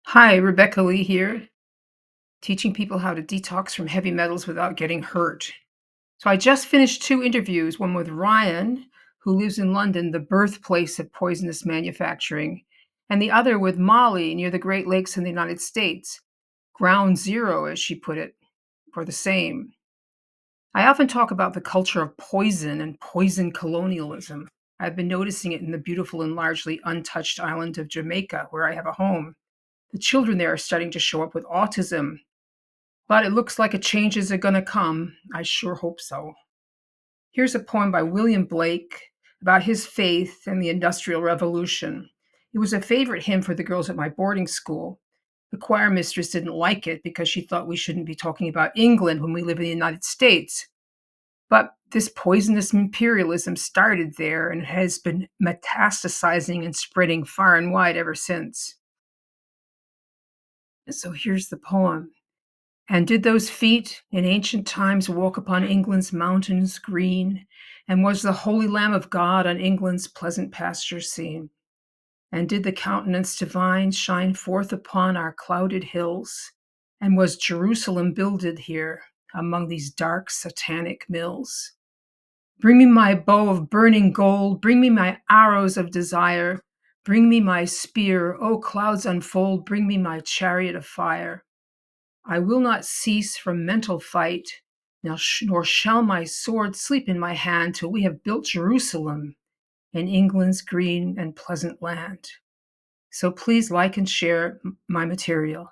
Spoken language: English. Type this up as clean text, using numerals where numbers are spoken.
Hi, Rebecca Lee here, teaching people how to detox from heavy metals without getting hurt. So, I just finished two interviews, one with Ryan, who lives in London, the birthplace of poisonous manufacturing, and the other with Molly near the Great Lakes in the United States, ground zero, as she put it, for the same. I often talk about the culture of poison and poison colonialism. I've been noticing it in the beautiful and largely untouched island of Jamaica, where I have a home. The children there are starting to show up with autism, but it looks like a changes are going to come. I sure hope so. Here's a poem by William Blake about his faith and the Industrial Revolution. It was a favorite hymn for the girls at my boarding school. The choir mistress didn't like it because she thought we shouldn't be talking about England when we live in the United States. But this poisonous imperialism started there and has been metastasizing and spreading far and wide ever since. So here's the poem. And did those feet in ancient times walk upon England's mountains green? And was the holy Lamb of God on England's pleasant pastures seen? And did the countenance divine shine forth upon our clouded hills? And was Jerusalem builded here among these dark satanic mills? Bring me my bow of burning gold, bring me my arrows of desire, bring me my spear, O clouds unfold, bring me my chariot of fire. I will not cease from mental fight, nor shall my sword sleep in my hand till we have built Jerusalem in England's green and pleasant land. So please like and share my material.